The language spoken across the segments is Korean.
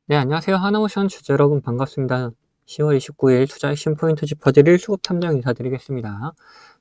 네, 안녕하세요. 하나오션 주주 여러분 반갑습니다. 10월 29일 투자 핵심 포인트 짚어드릴 수급 탐정 인사드리겠습니다.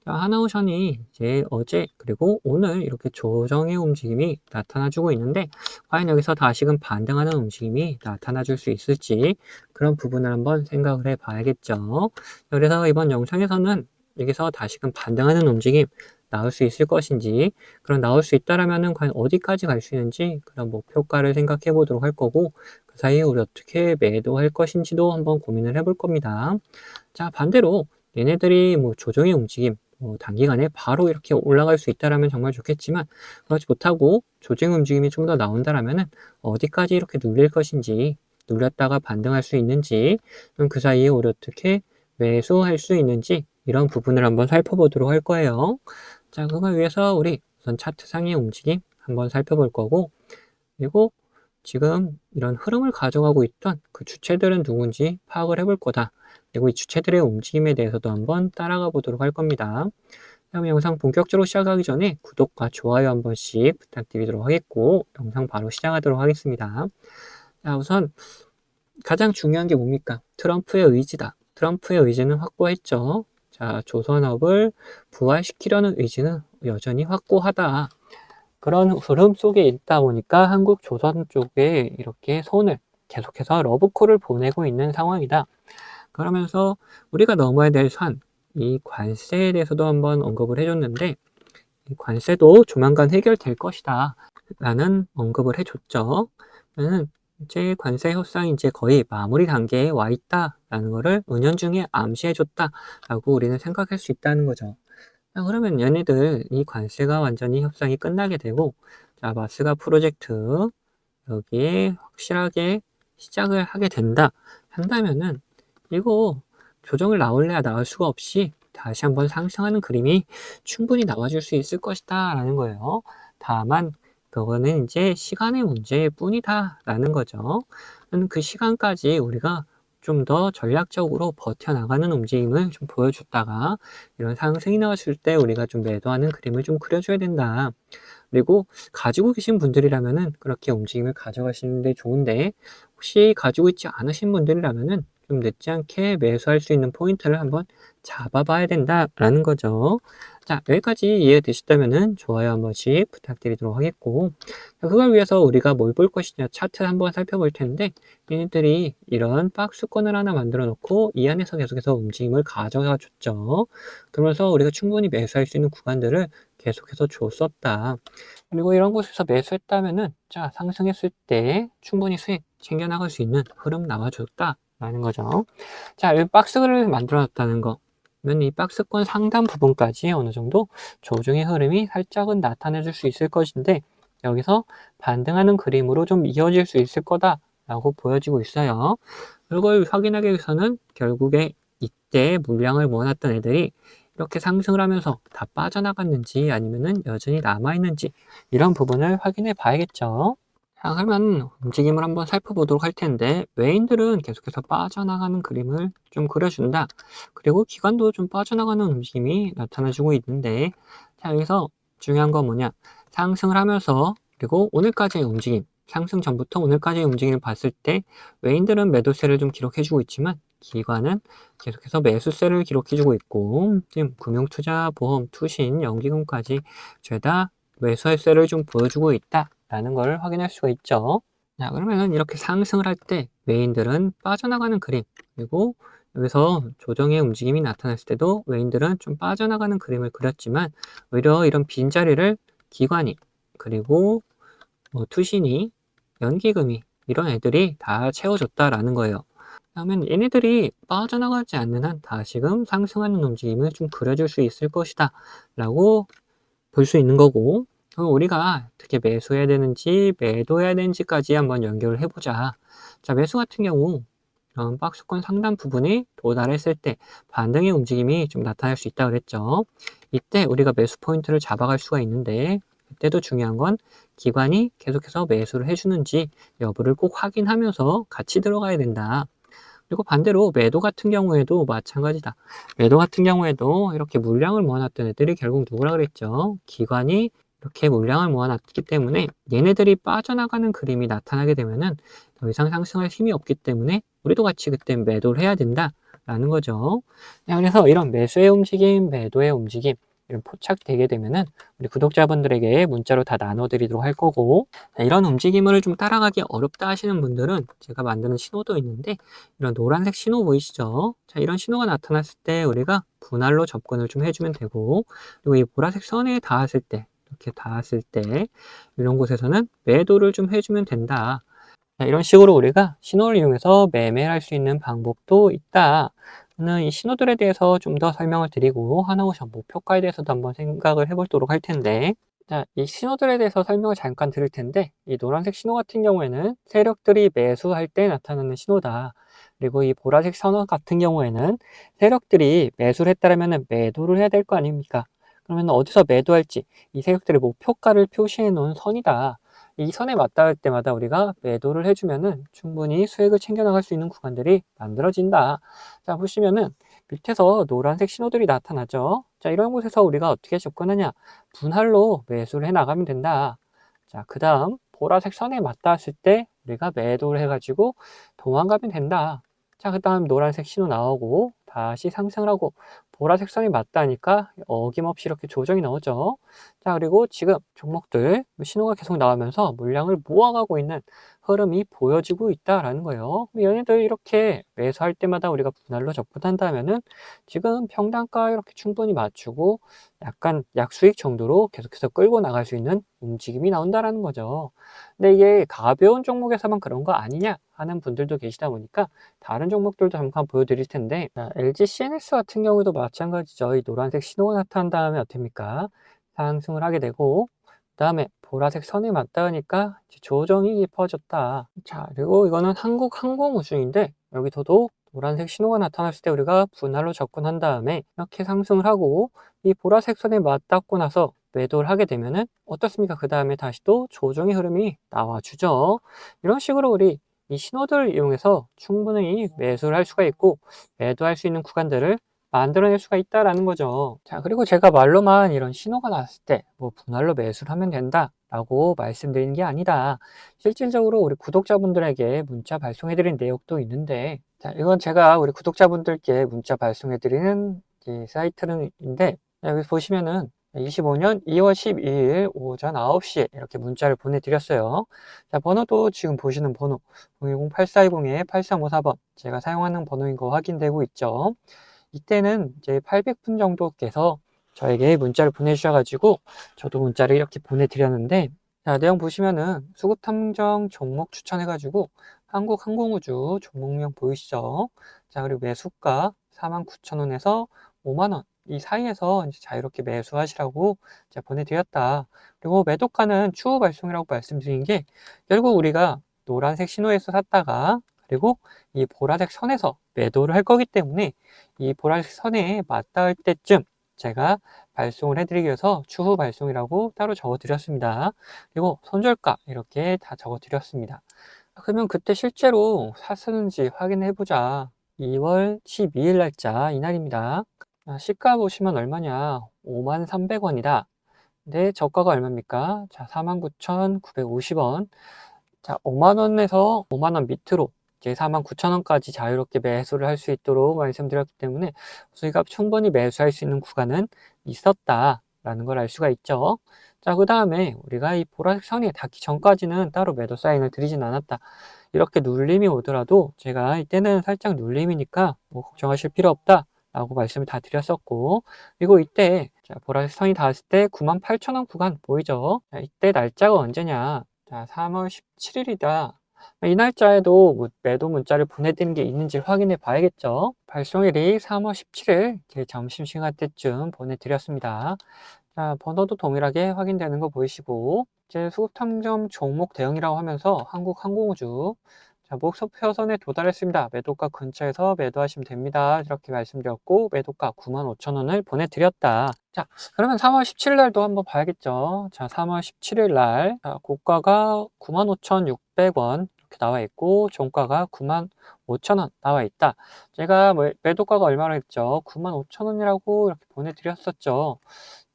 자, 하나오션이 이제 어제 그리고 오늘 이렇게 조정의 움직임이 나타나주고 있는데 과연 여기서 다시금 반등하는 움직임이 나타나줄 수 있을지 그런 부분을 한번 생각을 해봐야겠죠. 그래서 이번 영상에서는 여기서 다시금 반등하는 움직임 나올 수 있을 것인지, 그럼 나올 수 있다라면은 과연 어디까지 갈 수 있는지 그런 목표가를 생각해 보도록 할 거고, 그 사이에 우리 어떻게 매도할 것인지도 한번 고민을 해볼 겁니다. 자, 반대로 얘네들이 뭐 조정의 움직임, 단기간에 바로 이렇게 올라갈 수 있다라면 정말 좋겠지만, 그렇지 못하고 조정 움직임이 좀 더 나온다라면은 어디까지 이렇게 눌릴 것인지, 눌렸다가 반등할 수 있는지, 그럼 그 사이에 우리 어떻게 매수할 수 있는지 이런 부분을 한번 살펴보도록 할 거예요. 자, 그걸 위해서 우리 우선 차트상의 움직임 한번 살펴볼 거고, 그리고 지금 이런 흐름을 가져가고 있던 그 주체들은 누군지 파악을 해볼 거다. 그리고 이 주체들의 움직임에 대해서도 한번 따라가 보도록 할 겁니다. 그럼 영상 본격적으로 시작하기 전에 구독과 좋아요 한 번씩 부탁드리도록 하겠고, 영상 바로 시작하도록 하겠습니다. 자, 우선 가장 중요한 게 뭡니까? 트럼프의 의지다. 트럼프의 의지는 확고했죠. 자, 조선업을 부활시키려는 의지는 여전히 확고하다. 그런 흐름 속에 있다 보니까 한국 조선 쪽에 이렇게 손을 계속해서 러브콜을 보내고 있는 상황이다. 그러면서 우리가 넘어야 될 산, 이 관세에 대해서도 한번 언급을 해줬는데, 이 관세도 조만간 해결될 것이다 라는 언급을 해줬죠. 저는 이제 관세 협상이 이제 거의 마무리 단계에 와 있다라는 거를 은연중에 암시해줬다 라고 우리는 생각할 수 있다는 거죠. 자, 그러면 얘네들 이 관세가 완전히 협상이 끝나게 되고, 자, 마스가 프로젝트 여기에 확실하게 시작을 하게 한다면은 이거 조정을 나올래야 나올 수가 없이 다시 한번 상승하는 그림이 충분히 나와줄 수 있을 것이다 라는 거예요. 다만 그거는 이제 시간의 문제일 뿐이다 라는 거죠. 그 시간까지 우리가 좀 더 전략적으로 버텨나가는 움직임을 좀 보여줬다가 이런 상승이 나왔을 때 우리가 좀 매도하는 그림을 좀 그려줘야 된다. 그리고 가지고 계신 분들이라면은 그렇게 움직임을 가져가시는 데 좋은데, 혹시 가지고 있지 않으신 분들이라면은 좀 늦지 않게 매수할 수 있는 포인트를 한번 잡아봐야 된다라는 거죠. 자, 여기까지 이해되셨다면은 좋아요 한 번씩 부탁드리도록 하겠고, 그걸 위해서 우리가 뭘 볼 것이냐 차트를 한번 살펴볼 텐데, 얘네들이 이런 박스권을 하나 만들어 놓고 이 안에서 계속해서 움직임을 가져가 줬죠. 그러면서 우리가 충분히 매수할 수 있는 구간들을 계속해서 줬었다. 그리고 이런 곳에서 매수했다면은, 자, 상승했을 때 충분히 수익 챙겨나갈 수 있는 흐름 나와줬다라는 거죠. 자, 여기 박스를 만들어놨다는 거. 그러면 이 박스권 상단 부분까지 어느 정도 조정의 흐름이 살짝은 나타내 줄 수 있을 것인데, 여기서 반등하는 그림으로 좀 이어질 수 있을 거다라고 보여지고 있어요. 그걸 확인하기 위해서는 결국에 이때 물량을 모아놨던 애들이 이렇게 상승을 하면서 다 빠져나갔는지 아니면은 여전히 남아있는지 이런 부분을 확인해 봐야겠죠. 자, 그러면 움직임을 한번 살펴보도록 할 텐데, 외인들은 계속해서 빠져나가는 그림을 좀 그려준다. 그리고 기관도 좀 빠져나가는 움직임이 나타나주고 있는데, 자, 여기서 중요한 건 뭐냐? 상승을 하면서, 그리고 오늘까지의 움직임, 상승 전부터 오늘까지의 움직임을 봤을 때, 외인들은 매도세를 좀 기록해주고 있지만, 기관은 계속해서 매수세를 기록해주고 있고, 지금 금융투자보험, 투신, 연기금까지 죄다 매수세를 좀 보여주고 있다라는 걸 확인할 수가 있죠. 자, 그러면 이렇게 상승을 할 때 외인들은 빠져나가는 그림, 그리고 여기서 조정의 움직임이 나타났을 때도 외인들은 좀 빠져나가는 그림을 그렸지만, 오히려 이런 빈자리를 기관이, 그리고 투신이, 연기금이 이런 애들이 다 채워줬다라는 거예요. 그러면 얘네들이 빠져나가지 않는 한 다시금 상승하는 움직임을 좀 그려줄 수 있을 것이다 라고 볼 수 있는 거고, 그럼 우리가 어떻게 매수해야 되는지 매도해야 되는지까지 한번 연결을 해보자. 자, 매수 같은 경우 이런 박스권 상단 부분에 도달했을 때 반등의 움직임이 좀 나타날 수 있다고 그랬죠. 이때 우리가 매수 포인트를 잡아갈 수가 있는데, 그때도 중요한 건 기관이 계속해서 매수를 해주는지 여부를 꼭 확인하면서 같이 들어가야 된다. 그리고 반대로 매도 같은 경우에도 마찬가지다. 매도 같은 경우에도 이렇게 물량을 모아놨던 애들이 결국 누구라 그랬죠? 기관이 이렇게 물량을 모아놨기 때문에 얘네들이 빠져나가는 그림이 나타나게 되면은 더 이상 상승할 힘이 없기 때문에 우리도 같이 그때 매도를 해야 된다라는 거죠. 자, 그래서 이런 매수의 움직임, 매도의 움직임 이런 포착되게 되면은 우리 구독자분들에게 문자로 다 나눠드리도록 할 거고, 자, 이런 움직임을 좀 따라가기 어렵다 하시는 분들은 제가 만드는 신호도 있는데, 이런 노란색 신호 보이시죠? 자, 이런 신호가 나타났을 때 우리가 분할로 접근을 좀 해주면 되고, 그리고 이 보라색 선에 닿았을 때, 이렇게 닿았을 때 이런 곳에서는 매도를 좀 해주면 된다. 자, 이런 식으로 우리가 신호를 이용해서 매매를 할 수 있는 방법도 있다. 저는 이 신호들에 대해서 좀 더 설명을 드리고 하나오션 목표가에 대해서도 한번 생각을 해보도록 할 텐데, 자, 이 신호들에 대해서 설명을 잠깐 드릴 텐데, 이 노란색 신호 같은 경우에는 세력들이 매수할 때 나타나는 신호다. 그리고 이 보라색 선호 같은 경우에는 세력들이 매수를 했다면 매도를 해야 될 거 아닙니까? 그러면 어디서 매도할지 이 세력들의 목표가를 표시해 놓은 선이다. 이 선에 맞닿을 때마다 우리가 매도를 해주면은 충분히 수익을 챙겨나갈 수 있는 구간들이 만들어진다. 자, 보시면은 밑에서 노란색 신호들이 나타나죠. 자, 이런 곳에서 우리가 어떻게 접근하냐? 분할로 매수를 해 나가면 된다. 자, 그 다음 보라색 선에 맞닿았을 때 우리가 매도를 해가지고 도망가면 된다. 자, 그 다음 노란색 신호 나오고 다시 상승을 하고 보라색 선이 맞다니까 어김없이 이렇게 조정이 나오죠. 자, 그리고 지금 종목들 신호가 계속 나오면서 물량을 모아가고 있는 흐름이 보여지고 있다라는 거예요. 얘네들 이렇게 매수할 때마다 우리가 분할로 접근한다면은 지금 평단가 이렇게 충분히 맞추고 약간 약수익 정도로 계속해서 끌고 나갈 수 있는 움직임이 나온다라는 거죠. 근데 이게 가벼운 종목에서만 그런 거 아니냐 하는 분들도 계시다 보니까 다른 종목들도 잠깐 보여드릴 텐데, 자, LG CNS 같은 경우도 마찬가지죠. 이 노란색 신호가 나타난 다음에 어떻습니까? 상승을 하게 되고, 그 다음에 보라색 선에 맞닿으니까 조정이 깊어졌다. 자, 그리고 이거는 한국항공우주인데 여기서도 노란색 신호가 나타났을 때 우리가 분할로 접근한 다음에 이렇게 상승을 하고 이 보라색 선에 맞닿고 나서 매도를 하게 되면은 어떻습니까? 그 다음에 다시 또 조정의 흐름이 나와주죠. 이런 식으로 우리 이 신호들을 이용해서 충분히 매수를 할 수가 있고 매도할 수 있는 구간들을 만들어낼 수가 있다라는 거죠. 자, 그리고 제가 말로만 이런 신호가 났을 때 뭐 분할로 매수를 하면 된다라고 말씀드리는 게 아니다. 실질적으로 우리 구독자분들에게 문자 발송해드린 내용도 있는데, 자, 이건 제가 우리 구독자분들께 문자 발송해드리는 이 사이트인데, 여기 보시면은 25년 2월 12일 오전 9시에 이렇게 문자를 보내드렸어요. 자, 번호도 지금 보시는 번호 010-8420-8354번 제가 사용하는 번호인 거 확인되고 있죠. 이때는 이제 800분 정도께서 저에게 문자를 보내주셔가지고 저도 문자를 이렇게 보내드렸는데, 자, 내용 보시면은 수급탐정 종목 추천해가지고 한국항공우주 종목명 보이시죠? 자, 그리고 매수가 49,000원에서 5만원 이 사이에서 이제 자유롭게 매수하시라고 제가 보내드렸다. 그리고 매도가는 추후 발송이라고 말씀드린 게 결국 우리가 노란색 신호에서 샀다가 그리고 이 보라색 선에서 매도를 할 거기 때문에 이 보라색 선에 맞닿을 때쯤 제가 발송을 해드리기 위해서 추후 발송이라고 따로 적어 드렸습니다. 그리고 손절가 이렇게 다 적어 드렸습니다. 그러면 그때 실제로 샀었는지 확인해 보자. 2월 12일 날짜 이날입니다. 시가 보시면 얼마냐? 53,300원이다. 근데 저가가 얼마입니까? 자, 49,950원. 자, 5만원에서 5만원 밑으로 이제 49,000원까지 자유롭게 매수를 할 수 있도록 말씀드렸기 때문에 수익가 충분히 매수할 수 있는 구간은 있었다라는 걸 알 수가 있죠. 자, 그 다음에 우리가 이 보라색 선에 닿기 전까지는 따로 매도 사인을 드리진 않았다. 이렇게 눌림이 오더라도 제가 이때는 살짝 눌림이니까 뭐 걱정하실 필요 없다 라고 말씀을 다 드렸었고, 그리고 이때 자, 보라색 선이 닿았을 때 98,000원 구간 보이죠? 자, 이때 날짜가 언제냐? 자, 3월 17일이다. 이 날짜에도 매도 문자를 보내드린 게 있는지 확인해 봐야겠죠. 발송일이 3월 17일 점심시간 때쯤 보내드렸습니다. 자, 번호도 동일하게 확인되는 거 보이시고, 이제 수급탐정 종목 대응이라고 하면서 한국항공우주 자, 목표선에 도달했습니다. 매도가 근처에서 매도하시면 됩니다. 이렇게 말씀드렸고 매도가 95,000원을 보내드렸다. 자, 그러면 3월 17일 날도 한번 봐야겠죠. 자, 3월 17일 날 고가가 95,600원 이렇게 나와 있고 종가가 95,000원 나와 있다. 제가 매도가가 얼마나 했죠? 95,000원이라고 이렇게 보내드렸었죠.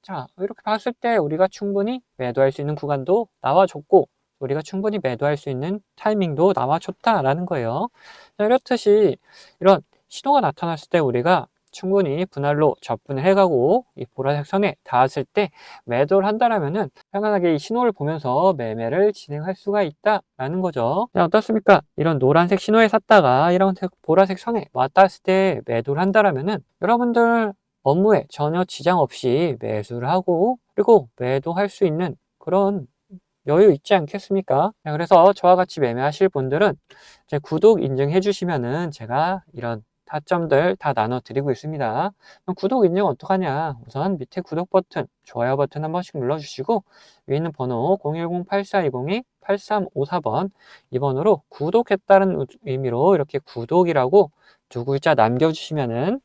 자, 이렇게 봤을 때 우리가 충분히 매도할 수 있는 구간도 나와줬고, 우리가 충분히 매도할 수 있는 타이밍도 나와줬다라는 거예요. 자, 이렇듯이 이런 신호가 나타났을 때 우리가 충분히 분할로 접근을 해가고 이 보라색 선에 닿았을 때 매도를 한다라면은 편안하게 이 신호를 보면서 매매를 진행할 수가 있다라는 거죠. 자, 어떻습니까? 이런 노란색 신호에 샀다가 이런 보라색 선에 맞닿았을 때 매도를 한다라면은 여러분들 업무에 전혀 지장 없이 매수를 하고 그리고 매도할 수 있는 그런 여유 있지 않겠습니까? 그래서 저와 같이 매매하실 분들은 이제 구독 인증해 주시면은 제가 이런 타점들 다 나눠 드리고 있습니다. 그럼 구독 인증 어떡하냐? 우선 밑에 구독 버튼, 좋아요 버튼 한 번씩 눌러 주시고 위에 있는 번호 010-8420-8354번 이 번호로 구독했다는 의미로 이렇게 구독이라고 두 글자 남겨 주시면은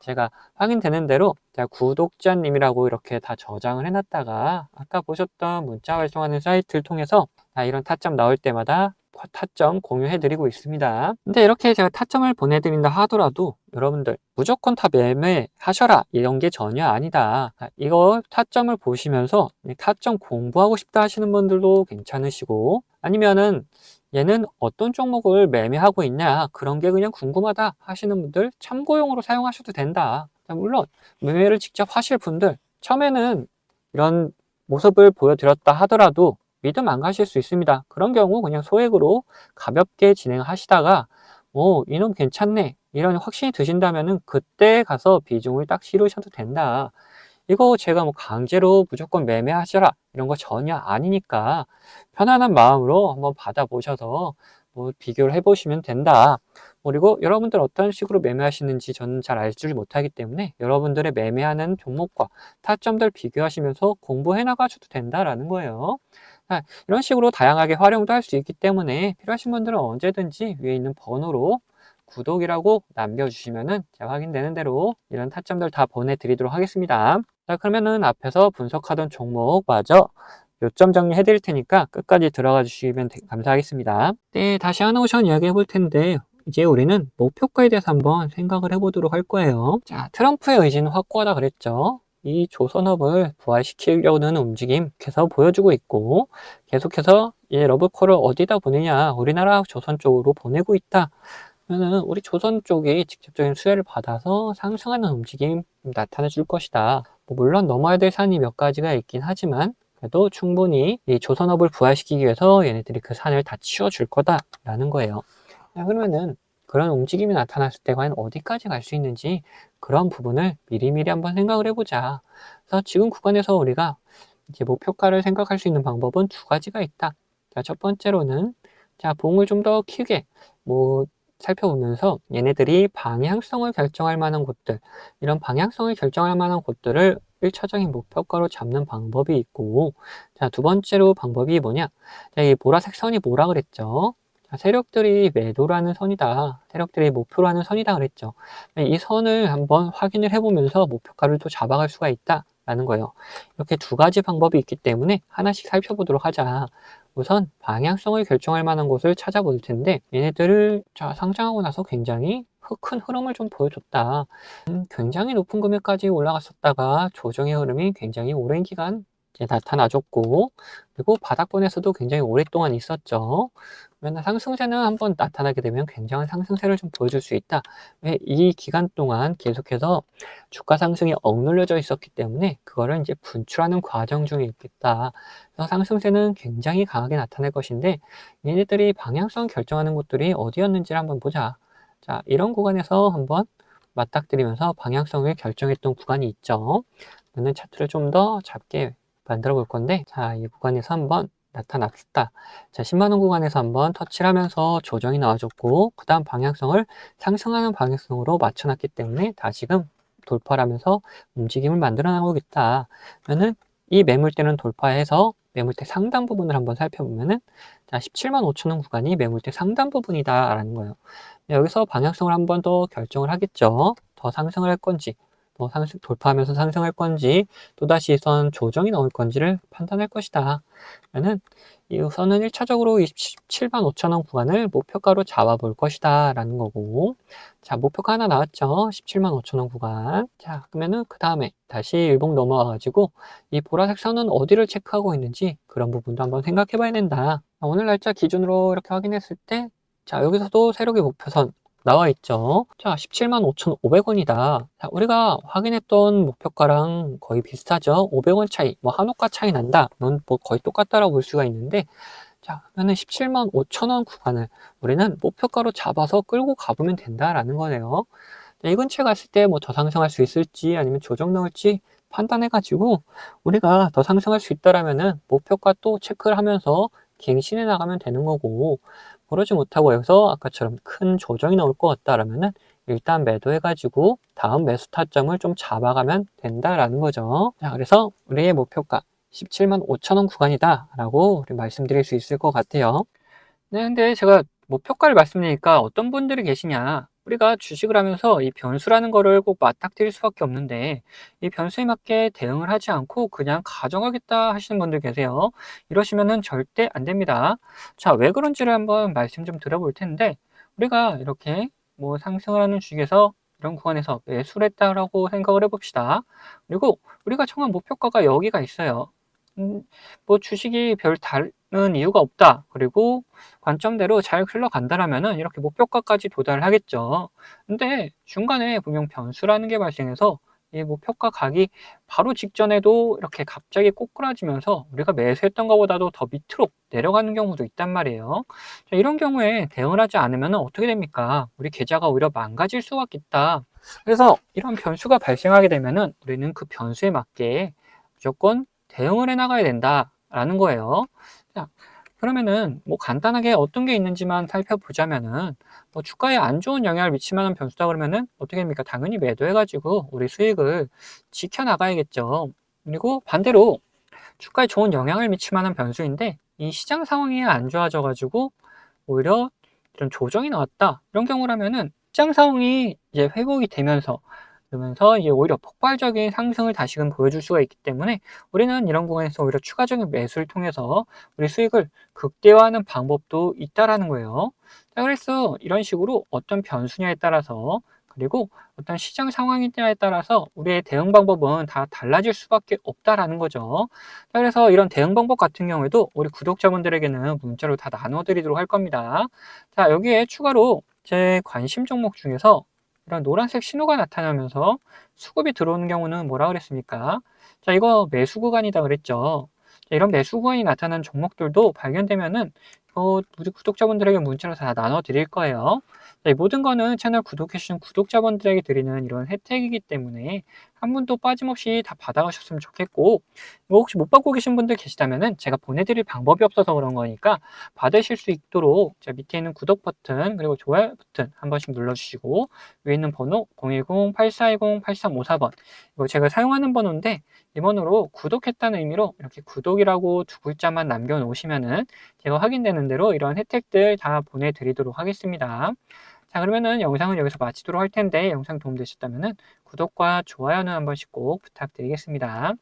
제가 확인되는 대로 제가 구독자님이라고 이렇게 다 저장을 해놨다가 아까 보셨던 문자 발송하는 사이트를 통해서 이런 타점 나올 때마다 타점 공유해드리고 있습니다. 근데 이렇게 제가 타점을 보내드린다 하더라도 여러분들 무조건 다 매매하셔라 이런 게 전혀 아니다. 이거 타점을 보시면서 타점 공부하고 싶다 하시는 분들도 괜찮으시고 아니면은 얘는 어떤 종목을 매매하고 있냐 그런 게 그냥 궁금하다 하시는 분들 참고용으로 사용하셔도 된다. 물론 매매를 직접 하실 분들 처음에는 이런 모습을 보여드렸다 하더라도 믿음 안 가실 수 있습니다. 그런 경우 그냥 소액으로 가볍게 진행하시다가 이놈 괜찮네 이런 확신이 드신다면은 그때 가서 비중을 딱 실으셔도 된다. 이거 제가 뭐 강제로 무조건 매매하셔라 이런 거 전혀 아니니까 편안한 마음으로 한번 받아보셔서 뭐 비교를 해보시면 된다. 그리고 여러분들 어떤 식으로 매매하시는지 저는 잘 알지 못하기 때문에 여러분들의 매매하는 종목과 타점들 비교하시면서 공부해 나가셔도 된다라는 거예요. 이런 식으로 다양하게 활용도 할 수 있기 때문에 필요하신 분들은 언제든지 위에 있는 번호로 구독이라고 남겨주시면은 제가 확인되는 대로 이런 타점들 다 보내드리도록 하겠습니다. 자, 그러면은 앞에서 분석하던 종목마저 요점 정리해 드릴 테니까 끝까지 들어가 주시면 감사하겠습니다. 네, 다시 하나오션 이야기 해볼 텐데 이제 우리는 목표가에 대해서 한번 생각을 해보도록 할 거예요. 자, 트럼프의 의지는 확고하다 그랬죠. 이 조선업을 부활시키려는 움직임 계속 보여주고 있고 계속해서 이 러브콜을 어디다 보내냐 우리나라 조선 쪽으로 보내고 있다. 그러면은 우리 조선 쪽이 직접적인 수혜를 받아서 상승하는 움직임 나타내 줄 것이다. 물론 넘어야 될 산이 몇 가지가 있긴 하지만 그래도 충분히 이 조선업을 부활시키기 위해서 얘네들이 그 산을 다 치워줄 거다라는 거예요. 그러면은 그런 움직임이 나타났을 때 과연 어디까지 갈 수 있는지 그런 부분을 미리미리 한번 생각을 해보자. 그래서 지금 구간에서 우리가 이제 목표가를 생각할 수 있는 방법은 두 가지가 있다. 자, 첫 번째로는 자, 봉을 좀 더 크게 살펴보면서 얘네들이 방향성을 결정할 만한 곳들, 이런 방향성을 결정할 만한 곳들을 1차적인 목표가로 잡는 방법이 있고, 자, 두 번째로 방법이 뭐냐? 자, 이 보라색 선이 뭐라 그랬죠? 자, 세력들이 매도라는 선이다. 세력들이 목표라는 선이다 그랬죠. 이 선을 한번 확인을 해보면서 목표가를 또 잡아갈 수가 있다. 라는 거예요. 이렇게 두 가지 방법이 있기 때문에 하나씩 살펴보도록 하자. 우선 방향성을 결정할 만한 곳을 찾아볼 텐데 얘네들을 상장하고 나서 굉장히 큰 흐름을 좀 보여줬다. 굉장히 높은 금액까지 올라갔었다가 조정의 흐름이 굉장히 오랜 기간 이제 나타나줬고 그리고 바닥권에서도 굉장히 오랫동안 있었죠. 그러면 상승세는 한번 나타나게 되면 굉장한 상승세를 좀 보여줄 수 있다. 왜 이 기간 동안 계속해서 주가 상승이 억눌려져 있었기 때문에 그거를 이제 분출하는 과정 중에 있겠다. 그래서 상승세는 굉장히 강하게 나타날 것인데 얘네들이 방향성 결정하는 곳들이 어디였는지를 한번 보자. 자, 이런 구간에서 한번 맞닥뜨리면서 방향성을 결정했던 구간이 있죠. 저는 차트를 좀 더 작게 만들어 볼 건데 자, 이 구간에서 한번 나타났다. 자, 10만원 구간에서 한번 터치를 하면서 조정이 나와줬고 그 다음 방향성을 상승하는 방향성으로 맞춰놨기 때문에 다시금 돌파를 하면서 움직임을 만들어 나가고 있다. 그러면은 이 매물대는 돌파해서 매물대 상단 부분을 한번 살펴보면은 자, 17만 5천원 구간이 매물대 상단 부분이다 라는 거예요. 여기서 방향성을 한 번 더 결정을 하겠죠. 더 상승을 할 건지 더 돌파하면서 상승할 건지 또다시 선 조정이 나올 건지를 판단할 것이다. 그러면 우선은 1차적으로 27만 5천 원 구간을 목표가로 잡아볼 것이다 라는 거고, 자, 목표가 하나 나왔죠. 17만 5천 원 구간. 자, 그러면은 그 다음에 다시 일봉 넘어와 가지고 이 보라색 선은 어디를 체크하고 있는지 그런 부분도 한번 생각해 봐야 된다. 오늘 날짜 기준으로 이렇게 확인했을 때, 자, 여기서도 세력의 목표선 나와 있죠. 자, 17만 5,500원이다. 자, 우리가 확인했던 목표가랑 거의 비슷하죠. 500원 차이, 뭐 한옥가 차이 난다. 넌 뭐 거의 똑같다라고 볼 수가 있는데, 자, 그러면은 17만 5천 원 구간을 우리는 목표가로 잡아서 끌고 가보면 된다라는 거네요. 자, 이 근처에 갔을 때 뭐 더 상승할 수 있을지 아니면 조정 나올지 판단해가지고 우리가 더 상승할 수 있다라면은 목표가 또 체크를 하면서 갱신해 나가면 되는 거고, 그러지 못하고 여기서 아까처럼 큰 조정이 나올 것 같다라면은 일단 매도해가지고 다음 매수 타점을 좀 잡아가면 된다라는 거죠. 자, 그래서 우리의 목표가 17만 5천 원 구간이다 라고 말씀드릴 수 있을 것 같아요. 네, 근데 제가 목표가를 말씀드리니까 어떤 분들이 계시냐, 우리가 주식을 하면서 이 변수라는 거를 꼭 맞닥뜨릴 수밖에 없는데 이 변수에 맞게 대응을 하지 않고 그냥 가져가겠다 하시는 분들 계세요. 이러시면은 절대 안 됩니다. 자, 왜 그런지를 한번 말씀 좀 드려볼 텐데, 우리가 이렇게 뭐 상승을 하는 주식에서 이런 구간에서 매수를 했다라고 생각을 해봅시다. 그리고 우리가 정한 목표가가 여기가 있어요. 뭐 주식이 별 다른 이유가 없다, 그리고 관점대로 잘 흘러간다라면은 이렇게 목표가까지 도달을 하겠죠. 근데 중간에 분명 변수라는 게 발생해서 이 목표가 가기 바로 직전에도 이렇게 갑자기 꼬꾸라지면서 우리가 매수했던 것보다도 더 밑으로 내려가는 경우도 있단 말이에요. 자, 이런 경우에 대응을 하지 않으면 어떻게 됩니까? 우리 계좌가 오히려 망가질 수가 있다. 그래서 이런 변수가 발생하게 되면은 우리는 그 변수에 맞게 무조건 대응을 해 나가야 된다라는 거예요. 자, 그러면은 뭐 간단하게 어떤 게 있는지만 살펴보자면은, 뭐 주가에 안 좋은 영향을 미칠 만한 변수다 그러면은 어떻게 됩니까? 당연히 매도해가지고 우리 수익을 지켜나가야겠죠. 그리고 반대로 주가에 좋은 영향을 미칠 만한 변수인데 이 시장 상황이 안 좋아져가지고 오히려 이런 조정이 나왔다, 이런 경우라면은 시장 상황이 이제 회복이 되면서 그러면서 이제 오히려 폭발적인 상승을 다시금 보여줄 수가 있기 때문에 우리는 이런 구간에서 오히려 추가적인 매수를 통해서 우리 수익을 극대화하는 방법도 있다라는 거예요. 자, 그래서 이런 식으로 어떤 변수냐에 따라서, 그리고 어떤 시장 상황이냐에 따라서 우리의 대응 방법은 다 달라질 수밖에 없다라는 거죠. 자, 그래서 이런 대응 방법 같은 경우에도 우리 구독자분들에게는 문자로 다 나눠 드리도록 할 겁니다. 자, 여기에 추가로 제 관심 종목 중에서 이런 노란색 신호가 나타나면서 수급이 들어오는 경우는 뭐라 그랬습니까? 자, 이거 매수 구간이다 그랬죠. 자, 이런 매수 구간이 나타난 종목들도 발견되면은 우리 구독자분들에게 문자로 다 나눠 드릴 거예요. 자, 이 모든 거는 채널 구독해주신 구독자분들에게 드리는 이런 혜택이기 때문에 한 분도 빠짐없이 다 받아가셨으면 좋겠고, 뭐 혹시 못 받고 계신 분들 계시다면은 제가 보내드릴 방법이 없어서 그런 거니까 받으실 수 있도록 자, 밑에 있는 구독 버튼 그리고 좋아요 버튼 한 번씩 눌러주시고, 위에 있는 번호 010-8410-8354번, 이거 제가 사용하는 번호인데 이 번호로 구독했다는 의미로 이렇게 구독이라고 두 글자만 남겨놓으시면은 제가 확인되는 대로 이런 혜택들 다 보내드리도록 하겠습니다. 자, 그러면은 영상은 여기서 마치도록 할 텐데 영상 도움되셨다면은 구독과 좋아요는 한 번씩 꼭 부탁드리겠습니다.